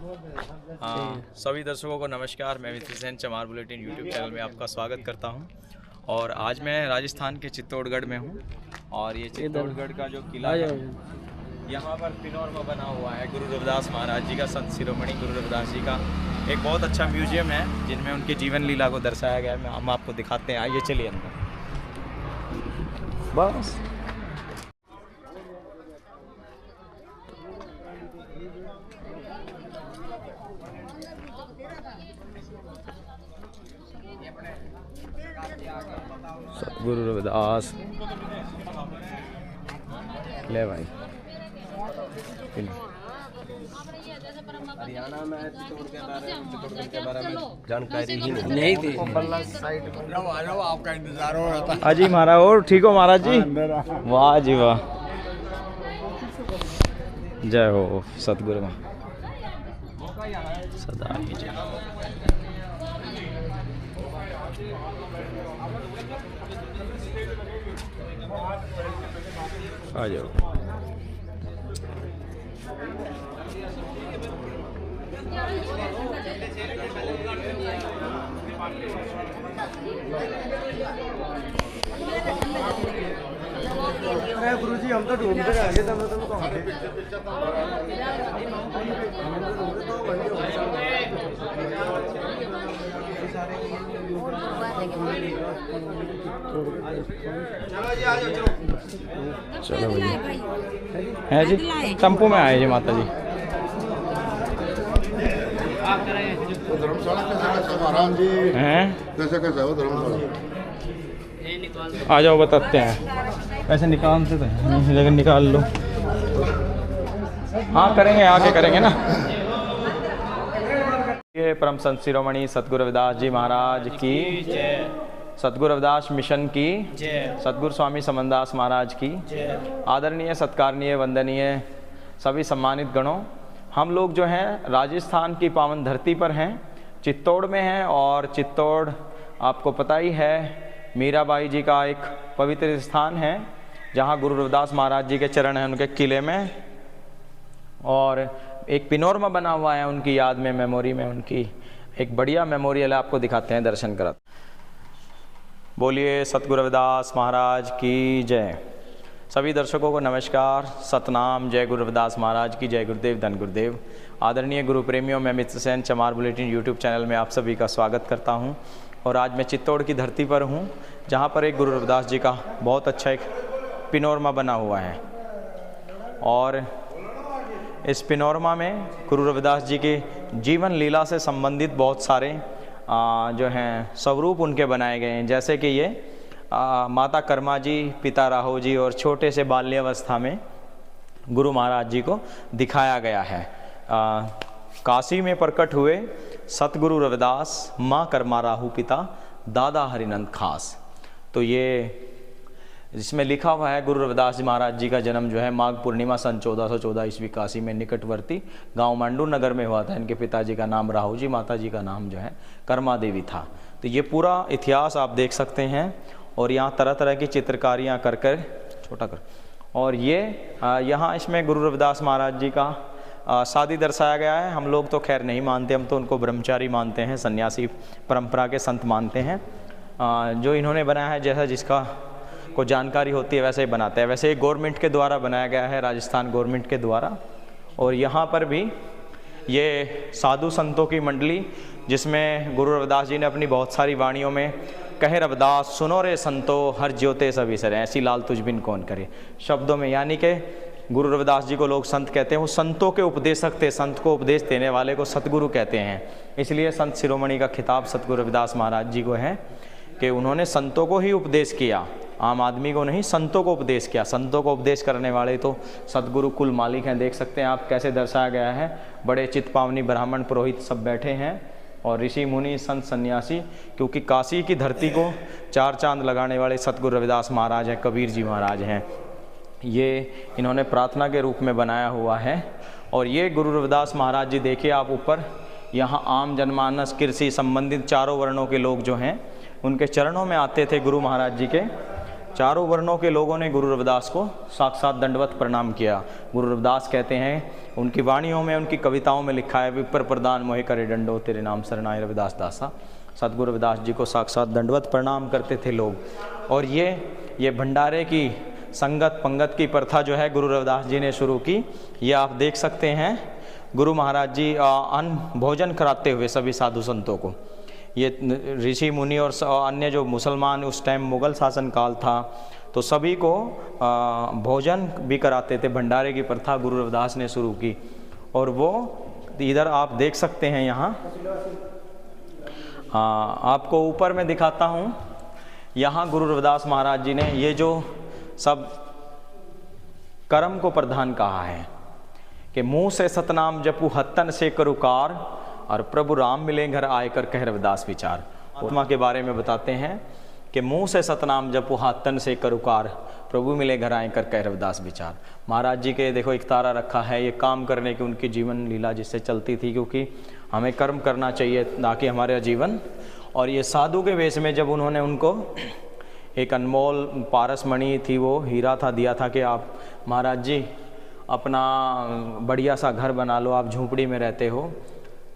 सभी दर्शकों को नमस्कार। मैं मित्र सेन चमार बुलेटिन यूट्यूब चैनल में आपका स्वागत करता हूं। और आज मैं राजस्थान के चित्तौड़गढ़ में हूं और ये चित्तौड़गढ़ का जो किला है यहाँ पर पिनोरमा बना हुआ है गुरु रविदास महाराज जी का, संत शिरोमणि गुरु रविदास जी का एक बहुत अच्छा म्यूजियम है जिनमें उनकी जीवन लीला को दर्शाया गया है। हम आपको दिखाते हैं, आइए चलिए अंदर। बस गुरु रविदास ले भाई। हरियाणा में चित्तौड़गढ़ के बारे में जानकारी ही नहीं थी। आपका इंतजार हो रहा था। अजी महाराज और ठीक हो महाराज जी? वाह जी वाह, जय हो सतगुरु माँ सदा ही जय। आ जाओ। अरे गुरुजी हम तो ढूंढते रह गए थे, मतलब कहाँ थे? चलो भैया है जी, टेम्पो में आए जी माता जी। धर्मशाला कैसे महाराज जी हैं कैसे हो धर्मशाला? आ जाओ बताते हैं। पैसे निकालते तो हैं लेकिन निकाल लो। हाँ करेंगे, आके करेंगे ना। ये परम संत शिरोमणि सतगुरु रविदास जी महाराज की जय, सतगुरु रविदास मिशन की जय, सतगुरु स्वामी समनदास महाराज की जय। आदरणीय सत्कारणीय वंदनीय सभी सम्मानित गणों, हम लोग जो हैं राजस्थान की पावन धरती पर हैं, चित्तौड़ में हैं। और चित्तौड़ आपको पता ही है मीराबाई जी का एक पवित्र स्थान है जहाँ गुरु रविदास महाराज जी के चरण हैं उनके किले में। और एक पिनोरमा बना हुआ है उनकी याद में, मेमोरी में उनकी एक बढ़िया मेमोरियल है, आपको दिखाते हैं, दर्शन करा। बोलिए सतगुरु रविदास महाराज की जय। सभी दर्शकों को नमस्कार, सतनाम, जय गुरु रविदास महाराज की जय। गुरुदेव धन गुरुदेव। आदरणीय गुरु प्रेमियों, मैं मित्र सेन चमार बुलेटिन यूट्यूब चैनल में आप सभी का स्वागत करता हूं। और आज मैं चित्तौड़ की धरती पर हूं जहां पर एक गुरु रविदास जी का बहुत अच्छा एक पिनोरमा बना हुआ है। और इस पिनोरमा में गुरु रविदास जी के जीवन लीला से संबंधित बहुत सारे जो हैं स्वरूप उनके बनाए गए हैं। जैसे कि ये माता कर्मा जी, पिता राहो जी और छोटे से बाल्यावस्था में गुरु महाराज जी को दिखाया गया है। काशी में प्रकट हुए सतगुरु रविदास, माँ कर्मा राहु, पिता दादा हरिनंद खास। तो ये जिसमें लिखा हुआ है गुरु रविदास जी महाराज जी का जन्म जो है माघ पूर्णिमा सन 1414 ईस्वी काशी में निकटवर्ती गांव मांडू नगर में हुआ था। इनके पिताजी का नाम राहु जी, माता जी का नाम जो है कर्मा देवी था। तो ये पूरा इतिहास आप देख सकते हैं। और यहाँ तरह तरह की चित्रकारियाँ कर कर छोटा कर, और ये यहाँ इसमें गुरु रविदास महाराज जी का शादी दर्शाया गया है। हम लोग तो खैर नहीं मानते, हम तो उनको ब्रह्मचारी मानते हैं, सन्यासी परंपरा के संत मानते हैं। जो इन्होंने बनाया है, जैसा जिसका को जानकारी होती है वैसे ही बनाते हैं। वैसे गवर्नमेंट के द्वारा बनाया गया है, राजस्थान गवर्नमेंट के द्वारा। और यहाँ पर भी ये साधु संतों की मंडली, जिसमें गुरु रविदास जी ने अपनी बहुत सारी वाणियों में कहे रविदास सुनो रे संतो हर ज्योते सभी सरे, ऐसी लाल तुझ बिन कौन करे शब्दों में, यानी कि गुरु रविदास जी को लोग संत कहते हैं। वो संतों के उपदेशक थे, संत को उपदेश देने वाले को सतगुरु कहते हैं। इसलिए संत शिरोमणि का खिताब सतगुरु रविदास महाराज जी को है कि उन्होंने संतों को ही उपदेश किया, आम आदमी को नहीं, संतों को उपदेश किया। संतों को उपदेश करने वाले तो सतगुरु कुल मालिक हैं। देख सकते हैं आप कैसे दर्शाया गया है। बड़े चित पावनी ब्राह्मण पुरोहित सब बैठे हैं और ऋषि मुनि संत सन्यासी, क्योंकि काशी की धरती को चार चांद लगाने वाले सतगुरु रविदास महाराज हैं, कबीर जी महाराज हैं। ये इन्होंने प्रार्थना के रूप में बनाया हुआ है। और ये गुरु रविदास महाराज जी देखिए आप ऊपर, यहाँ आम जनमानस, कृषि संबंधित चारों वर्णों के लोग जो हैं उनके चरणों में आते थे गुरु महाराज जी के। चारों वर्णों के लोगों ने गुरु रविदास को साक्षात दंडवत प्रणाम किया। गुरु रविदास कहते हैं, उनकी वाणियों में, उनकी कविताओं में लिखा है, विपर प्रदान मोहे करे डंडो तेरे नाम शरणाई रविदास दासा। सतगुरु रविदास जी को साक्षात दंडवत प्रणाम करते थे लोग। और ये भंडारे की संगत पंगत की प्रथा जो है गुरु रविदास जी ने शुरू की। ये आप देख सकते हैं, गुरु महाराज जी अन्न भोजन कराते हुए सभी साधु संतों को। ये ऋषि मुनि और अन्य जो मुसलमान, उस टाइम मुग़ल शासन काल था, तो सभी को भोजन भी कराते थे। भंडारे की प्रथा गुरु रविदास ने शुरू की। और वो इधर आप देख सकते हैं, यहाँ आपको ऊपर में दिखाता हूँ। यहाँ गुरु रविदास महाराज जी ने ये जो सब कर्म को प्रधान कहा है कि मुँह से सतनाम जपू हत्तन से करुकार, और प्रभु राम मिले घर आए कर कह रविदास विचार। आत्मा के बारे में बताते हैं कि मुँह से सतनाम जपू हत्तन से करुकार, प्रभु मिले घर आए कर कह रविदास विचार। महाराज जी के देखो एक तारा रखा है, ये काम करने की उनकी जीवन लीला जिससे चलती थी, क्योंकि हमें कर्म करना चाहिए ना कि हमारे जीवन। और ये साधु के वेश में जब उन्होंने उनको एक अनमोल पारस मणि थी, वो हीरा था, दिया था कि आप महाराज जी अपना बढ़िया सा घर बना लो, आप झोंपड़ी में रहते हो।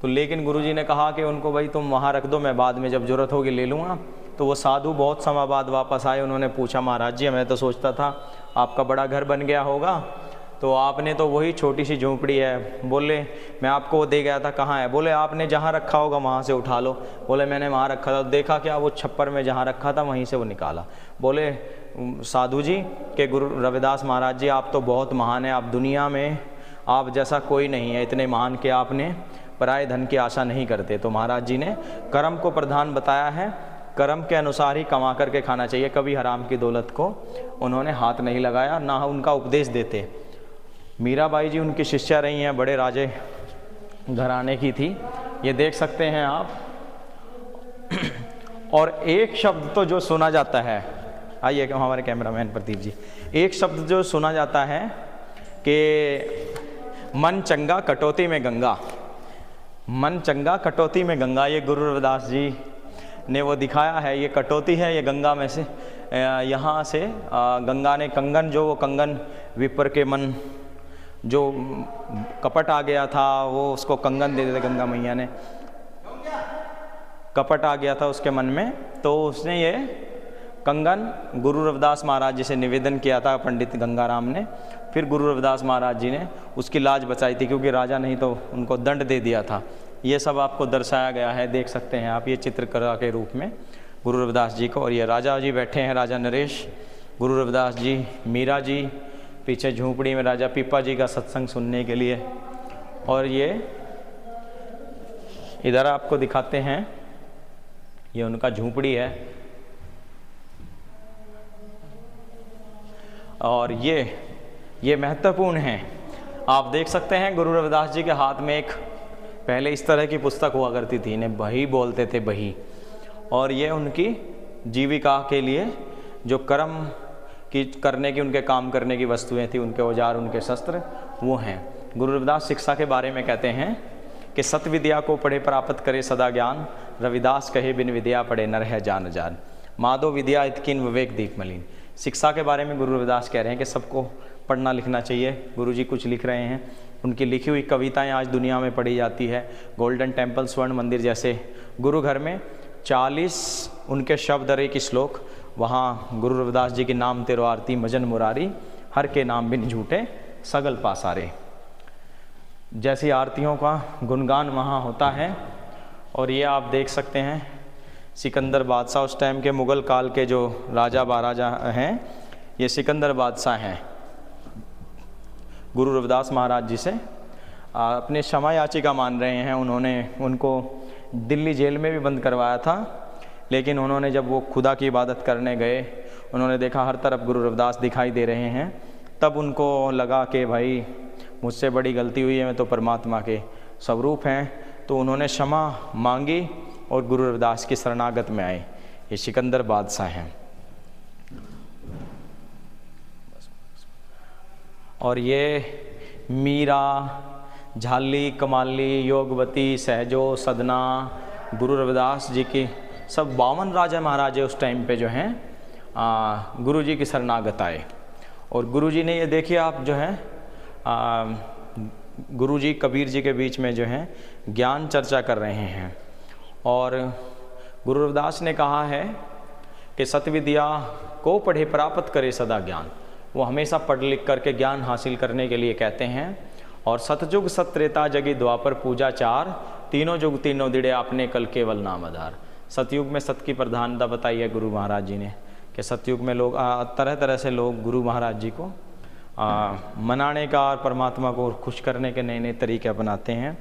तो लेकिन गुरुजी ने कहा कि उनको, भाई तुम वहाँ रख दो, मैं बाद में जब ज़रूरत होगी ले लूँगा। तो वो साधु बहुत समय बाद वापस आए। उन्होंने पूछा, महाराज जी मैं तो सोचता था आपका बड़ा घर बन गया होगा, तो आपने तो वही छोटी सी झोंपड़ी है। बोले मैं आपको वो दे गया था, कहाँ है? बोले आपने जहाँ रखा होगा वहाँ से उठा लो। बोले मैंने वहाँ रखा था। देखा क्या, वो छप्पर में जहाँ रखा था वहीं से वो निकाला। बोले साधु जी के गुरु रविदास महाराज जी, आप तो बहुत महान हैं, आप दुनिया में आप जैसा कोई नहीं है, इतने महान कि आपने पराये धन की आशा नहीं करते। तो महाराज जी ने कर्म को प्रधान बताया है, कर्म के अनुसार ही कमा करके खाना चाहिए। कभी हराम की दौलत को उन्होंने हाथ नहीं लगाया, ना उनका उपदेश देते। मीराबाई जी उनकी शिष्या रही हैं, बड़े राजे घराने की थी, ये देख सकते हैं आप। और एक शब्द तो जो सुना जाता है, आइए हमारे कैमरामैन प्रदीप जी, एक शब्द जो सुना जाता है कि मन चंगा कटौती में गंगा, मन चंगा कटौती में गंगा। ये गुरु रविदास जी ने वो दिखाया है। ये कटौती है, ये गंगा में से, यहाँ से गंगा ने कंगन, जो वो कंगन विपर के मन जो कपट आ गया था, वो उसको कंगन दे देते, गंगा मैया ने कपट आ गया था उसके मन में, तो उसने ये कंगन गुरु रविदास महाराज जी से निवेदन किया था, पंडित गंगाराम ने। फिर गुरु रविदास महाराज जी ने उसकी लाज बचाई थी, क्योंकि राजा नहीं तो उनको दंड दे दिया था। ये सब आपको दर्शाया गया है, देख सकते हैं आप, ये चित्रकला के रूप में गुरु रविदास जी को। और ये राजा जी बैठे हैं, राजा नरेश, गुरु रविदास जी, मीरा जी पीछे झोंपड़ी में राजा पीपा जी का सत्संग सुनने के लिए। और ये इधर आपको दिखाते हैं, ये उनका झोंपड़ी है। और ये महत्वपूर्ण है, आप देख सकते हैं गुरु रविदास जी के हाथ में एक पहले इस तरह की पुस्तक हुआ करती थी, इन्हें बही बोलते थे, बही। और ये उनकी जीविका के लिए जो कर्म की करने की, उनके काम करने की वस्तुएं थी, उनके औजार, उनके शस्त्र, वो हैं। गुरु रविदास शिक्षा के बारे में कहते हैं कि सत विद्या को पढ़े प्राप्त करे सदा ज्ञान, रविदास कहे बिन विद्या पढ़े नर है जान जान, माधो विद्या इतकिन विवेक दीप मलिन। शिक्षा के बारे में गुरु रविदास कह रहे हैं कि सबको पढ़ना लिखना चाहिए। गुरु जी कुछ लिख रहे हैं, उनकी लिखी हुई कविताएं आज दुनिया में पढ़ी जाती है। गोल्डन टेम्पल, स्वर्ण मंदिर जैसे गुरु घर में 40 उनके शब्द और एक श्लोक, वहाँ गुरु रविदास जी के नाम तेरो आरती मजन मुरारी, हर के नाम बिन झूठे सगल पासारे, जैसी आरतियों का गुणगान वहाँ होता है। और ये आप देख सकते हैं सिकंदर बादशाह, उस टाइम के मुग़ल काल के जो राजा महाराजा हैं, ये सिकंदर बादशाह हैं। गुरु रविदास महाराज जी से अपने क्षमा याचिका मान रहे हैं। उन्होंने उनको दिल्ली जेल में भी बंद करवाया था, लेकिन उन्होंने जब वो खुदा की इबादत करने गए, उन्होंने देखा हर तरफ गुरु रविदास दिखाई दे रहे हैं, तब उनको लगा कि भाई मुझसे बड़ी गलती हुई है, मैं तो परमात्मा के स्वरूप हैं। तो उन्होंने क्षमा मांगी और गुरु रविदास की शरणागत में आए। ये सिकंदर बादशाह हैं। और ये मीरा, झाली, कमाली, योगवती, सहजो, सदना, गुरु रविदास जी की सब 52 राजा महाराजे उस टाइम पे जो हैं, गुरु जी की शरणागत आए। और गुरु जी ने ये देखिए आप जो है गुरु जी कबीर जी के बीच में जो है ज्ञान चर्चा कर रहे हैं। और गुरु रविदास ने कहा है कि सतविद्या को पढ़े प्राप्त करे सदा ज्ञान। वो हमेशा पढ़ लिख करके ज्ञान हासिल करने के लिए कहते हैं। और सतयुग सत्रेता जगी द्वापर पूजा चार, तीनों युग तीनों दिड़े आपने कल केवल नाम आधार। सतयुग में सत की प्रधानता बताई है गुरु महाराज जी ने कि सतयुग में लोग तरह तरह से लोग गुरु महाराज जी को मनाने का और परमात्मा को खुश करने के नए नए तरीके अपनाते हैं।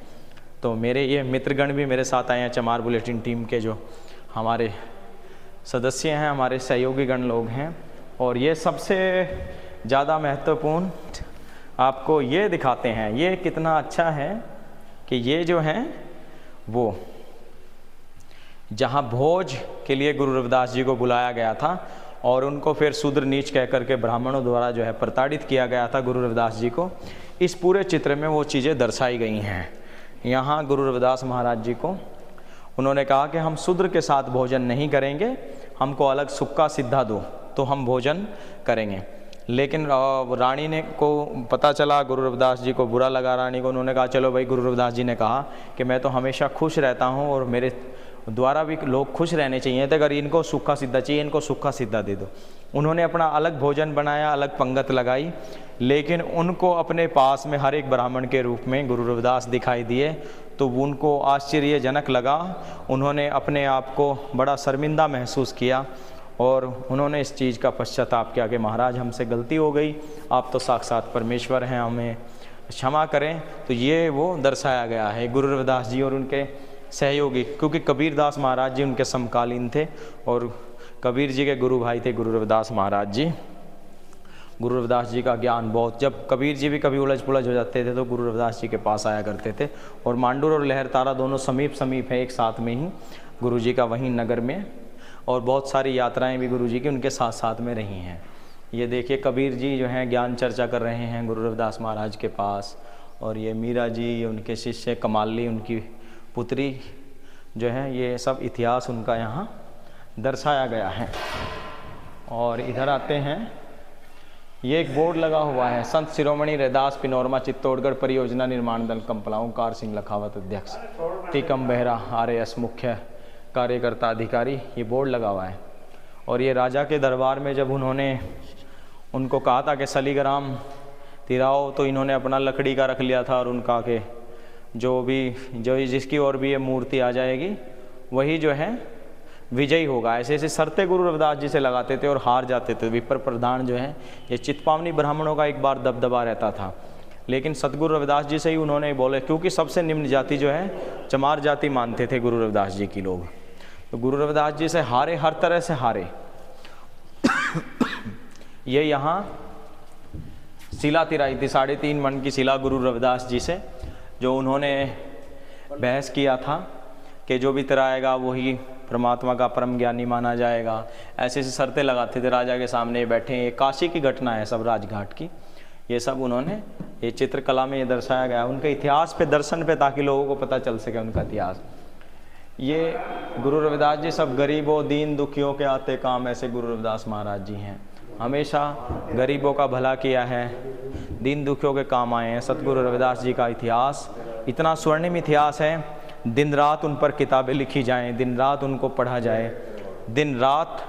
तो मेरे ये मित्रगण भी मेरे साथ आए हैं, चमार बुलेटिन टीम के जो हमारे सदस्य हैं, हमारे सहयोगी गण लोग हैं। और ये सबसे ज़्यादा महत्वपूर्ण आपको ये दिखाते हैं, ये कितना अच्छा है कि ये जो हैं वो जहाँ भोज के लिए गुरु रविदास जी को बुलाया गया था और उनको फिर शूद्र नीच कह करके ब्राह्मणों द्वारा जो है प्रताड़ित किया गया था गुरु रविदास जी को, इस पूरे चित्र में वो चीज़ें दर्शाई गई हैं। यहाँ गुरु रविदास महाराज जी को उन्होंने कहा कि हम शूद्र के साथ भोजन नहीं करेंगे, हमको अलग सुक्का सिद्धा दो तो हम भोजन करेंगे। लेकिन रानी ने को पता चला, गुरु रविदास जी को बुरा लगा रानी को। उन्होंने कहा चलो भाई, गुरु रविदास जी ने कहा कि मैं तो हमेशा खुश रहता हूँ और मेरे द्वारा भी लोग खुश रहने चाहिए, तो अगर इनको सूखा सीधा चाहिए इनको सूखा सीधा दे दो। उन्होंने अपना अलग भोजन बनाया, अलग पंगत लगाई, लेकिन उनको अपने पास में हर एक ब्राह्मण के रूप में गुरु रविदास दिखाई दिए तो उनको आश्चर्यजनक लगा। उन्होंने अपने आप को बड़ा शर्मिंदा महसूस किया और उन्होंने इस चीज़ का पश्चाताप किया कि महाराज हमसे गलती हो गई, आप तो साक्षात परमेश्वर हैं, हमें क्षमा करें। तो ये वो दर्शाया गया है गुरु रविदास जी और उनके सहयोगी, क्योंकि कबीरदास महाराज जी उनके समकालीन थे और कबीर जी के गुरु भाई थे गुरु रविदास महाराज जी। गुरु रविदास जी का ज्ञान बहुत, जब कबीर जी भी कभी उलझ पुलझ हो जाते थे तो गुरु रविदास जी के पास आया करते थे। और मांडूर और लहरतारा दोनों समीप है, एक साथ में ही गुरु जी का वहीं नगर में, और बहुत सारी यात्राएं भी गुरु जी की उनके साथ साथ में रही हैं। ये देखिए कबीर जी जो हैं ज्ञान चर्चा कर रहे हैं गुरु रविदास महाराज के पास, और ये मीरा जी उनके शिष्य, कमाली उनकी पुत्री जो है, ये सब इतिहास उनका यहाँ दर्शाया गया है। और इधर आते हैं, ये एक बोर्ड लगा हुआ है, संत शिरोमणि रैदास पिनोरमा चित्तौड़गढ़ परियोजना निर्माण दल कंपला, ओंकार सिंह लखावत अध्यक्ष, टीकम बेहरा RAS मुख्य कार्यकर्ता अधिकारी, ये बोर्ड लगा हुआ है। और ये राजा के दरबार में जब उन्होंने उनको कहा था कि सलीग्राम तिराओ, तो इन्होंने अपना लकड़ी का रख लिया था और उनका कि जो जिसकी ओर भी ये मूर्ति आ जाएगी वही जो है विजयी होगा। ऐसे ऐसे शर्तें गुरु रविदास जी से लगाते थे और हार जाते थे। विप्र प्रधान जो है, ये चित्पावनी ब्राह्मणों का एक बार दबदबा रहता था, लेकिन सतगुरु रविदास जी से ही उन्होंने बोले, क्योंकि सबसे निम्न जाति जो है चमार जाति मानते थे गुरु रविदास जी की लोग, तो गुरु रविदास जी से हारे, हर तरह से हारे। ये यहाँ शिला तिराई थी, 3.5 मन की शिला गुरु रविदास जी से, जो उन्होंने बहस किया था कि जो भी तिराएगा वही परमात्मा का परम ज्ञानी माना जाएगा। ऐसे ऐसी शर्तें लगाते थे, राजा के सामने बैठे। ये काशी की घटना है सब, राजघाट की, ये सब उन्होंने ये चित्रकला में ये दर्शाया गया उनके इतिहास पे, दर्शन पे, ताकि लोगों को पता चल सके उनका इतिहास। ये गुरु रविदास जी सब गरीबों दीन दुखियों के आते काम, ऐसे गुरु रविदास महाराज जी हैं। हमेशा गरीबों का भला किया है, दीन दुखियों के काम आए हैं। सतगुरु रविदास जी का इतिहास इतना स्वर्णिम इतिहास है, दिन रात उन पर किताबें लिखी जाएं, दिन रात उनको पढ़ा जाए, दिन रात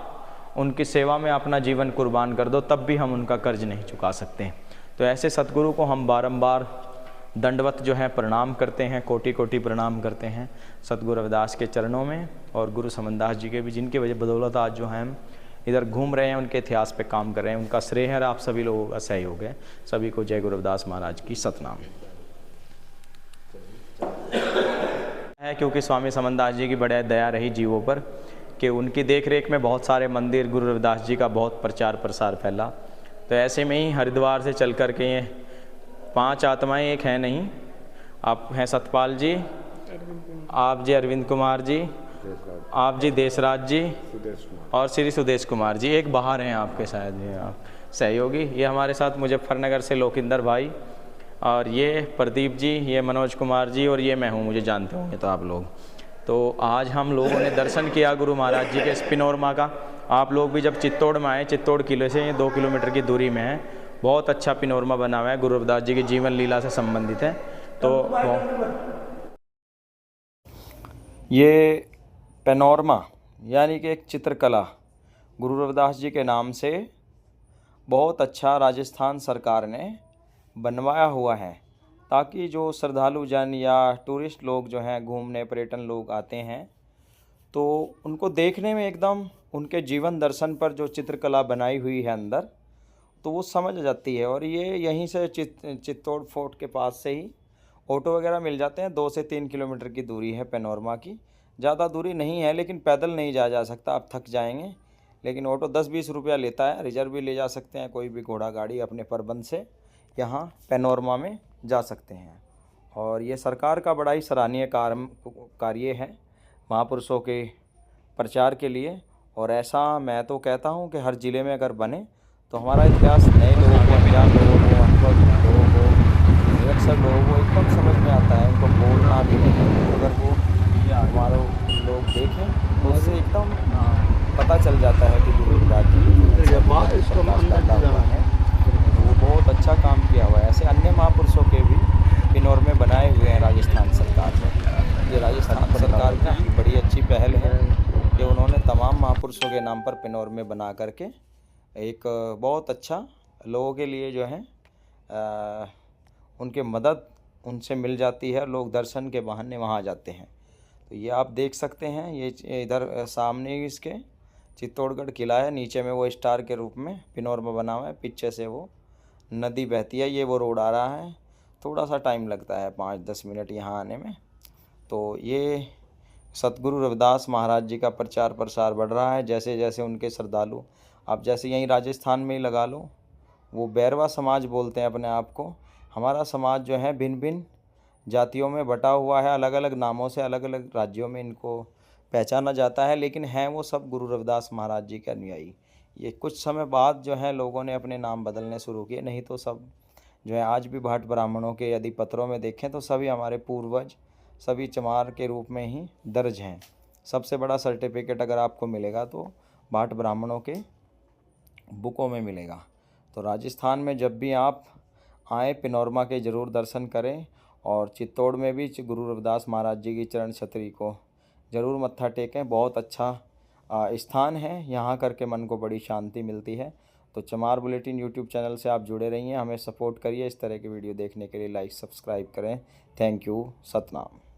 उनकी सेवा में अपना जीवन कुर्बान कर दो, तब भी हम उनका कर्ज नहीं चुका सकते। तो ऐसे सतगुरु को हम बारंबार दंडवत जो है प्रणाम करते हैं, कोटि कोटि प्रणाम करते हैं सतगुरु रविदास के चरणों में, और गुरु समनदास जी के भी, जिनकी वजह बदौलत आज जो है हम इधर घूम रहे हैं, उनके इतिहास पे काम कर रहे हैं। उनका श्रेय है, आप सभी लोगों का सहयोग है। सभी को जय गुरु रविदास महाराज की सतनाम है। क्योंकि स्वामी समनदास जी की बड़ी दया रही जीवों पर कि उनकी देख रेख में बहुत सारे मंदिर, गुरु रविदास जी का बहुत प्रचार प्रसार फैला। तो ऐसे में ही हरिद्वार से चल कर के ये 5 आत्माएं, एक है नहीं, आप हैं सतपाल जी, आप जी अरविंद कुमार जी, आप जी देशराज जी और श्री सुदेश कुमार जी, एक बाहर हैं आपके शायद ये आप सहयोगी। ये हमारे साथ मुजफ्फरनगर से लोकिंदर भाई, और ये प्रदीप जी, ये मनोज कुमार जी, और ये मैं हूँ, मुझे जानते होंगे तो आप लोग। तो आज हम लोगों ने दर्शन किया गुरु महाराज जी के स्पिनोरमा का, आप लोग भी जब चित्तौड़ में आए, चित्तौड़ किले से ये 2 किलोमीटर की दूरी में है। बहुत अच्छा पिनोरमा बना हुआ है, गुरु रविदास जी की जीवन लीला से संबंधित है। तो ये पेनोरमा यानी कि एक चित्रकला गुरु रविदास जी के नाम से बहुत अच्छा राजस्थान सरकार ने बनवाया हुआ है, ताकि जो श्रद्धालु जन या टूरिस्ट लोग जो हैं, घूमने पर्यटन लोग आते हैं, तो उनको देखने में एकदम उनके जीवन दर्शन पर जो चित्रकला बनाई हुई है अंदर, तो वो समझ आ जाती है। और ये यहीं से चित्तौड़ फोर्ट के पास से ही ऑटो वगैरह मिल जाते हैं। 2 से 3 किलोमीटर की दूरी है पेनोरमा की, ज़्यादा दूरी नहीं है, लेकिन पैदल नहीं जाया जा सकता, आप थक जाएंगे। लेकिन ऑटो 10-20 रुपया लेता है, रिजर्व भी ले जा सकते हैं, कोई भी घोड़ा गाड़ी अपने प्रबंध से यहाँ पेनोरमा में जा सकते हैं। और ये सरकार का बड़ा ही सराहनीय कार्य है महापुरुषों के प्रचार के लिए। और ऐसा मैं तो कहता हूँ कि हर ज़िले में अगर बने तो हमारा इतिहास नए लोगों को, अनजान लोगों को, अनुभवी लोगों को, निरक्षर लोगों को एकदम समझ में आता है। उनको बोलना भी नहीं, अगर वो हमारे लोग देखें तो उससे एकदम पता चल जाता है कि गुरु रविदास जी है। वो बहुत अच्छा काम किया हुआ है। ऐसे अन्य महापुरुषों के भी पिनोरमे बनाए हुए हैं राजस्थान सरकार ने। ये राजस्थान सरकार की बड़ी अच्छी पहल है कि उन्होंने तमाम महापुरुषों के नाम पर पिनोरमे बना करके एक बहुत अच्छा लोगों के लिए जो है उनके मदद उनसे मिल जाती है। लोग दर्शन के बहाने वहाँ जाते हैं। तो ये आप देख सकते हैं, ये इधर सामने ही इसके चित्तौड़गढ़ किला है, नीचे में वो स्टार के रूप में पिनोरमा बना हुआ है, पीछे से वो नदी बहती है, ये वो रोड आ रहा है। थोड़ा सा टाइम लगता है 5-10 मिनट यहाँ आने में। तो ये सतगुरु रविदास महाराज जी का प्रचार प्रसार बढ़ रहा है। जैसे जैसे उनके श्रद्धालु, आप जैसे यहीं राजस्थान में ही लगा लो, वो बैरवा समाज बोलते हैं अपने आप को। हमारा समाज जो है भिन्न भिन्न जातियों में बटा हुआ है, अलग अलग नामों से अलग अलग राज्यों में इनको पहचाना जाता है, लेकिन हैं वो सब गुरु रविदास महाराज जी के अनुयायी। ये कुछ समय बाद जो है लोगों ने अपने नाम बदलने शुरू किए, नहीं तो सब जो है आज भी भाट ब्राह्मणों के यदि पत्रों में देखें तो सभी हमारे पूर्वज सभी चमार के रूप में ही दर्ज हैं। सबसे बड़ा सर्टिफिकेट अगर आपको मिलेगा तो भाट ब्राह्मणों के बुकों में मिलेगा। तो राजस्थान में जब भी आप आएँ, पिनोरमा के ज़रूर दर्शन करें। और चित्तौड़ में भी गुरु रविदास महाराज जी की चरण छतरी को ज़रूर मत्था टेकें। बहुत अच्छा स्थान है, यहाँ करके मन को बड़ी शांति मिलती है। तो चमार बुलेटिन यूट्यूब चैनल से आप जुड़े रहिए, हमें सपोर्ट करिए। इस तरह के वीडियो देखने के लिए लाइक सब्सक्राइब करें। Thank you. सतनाम।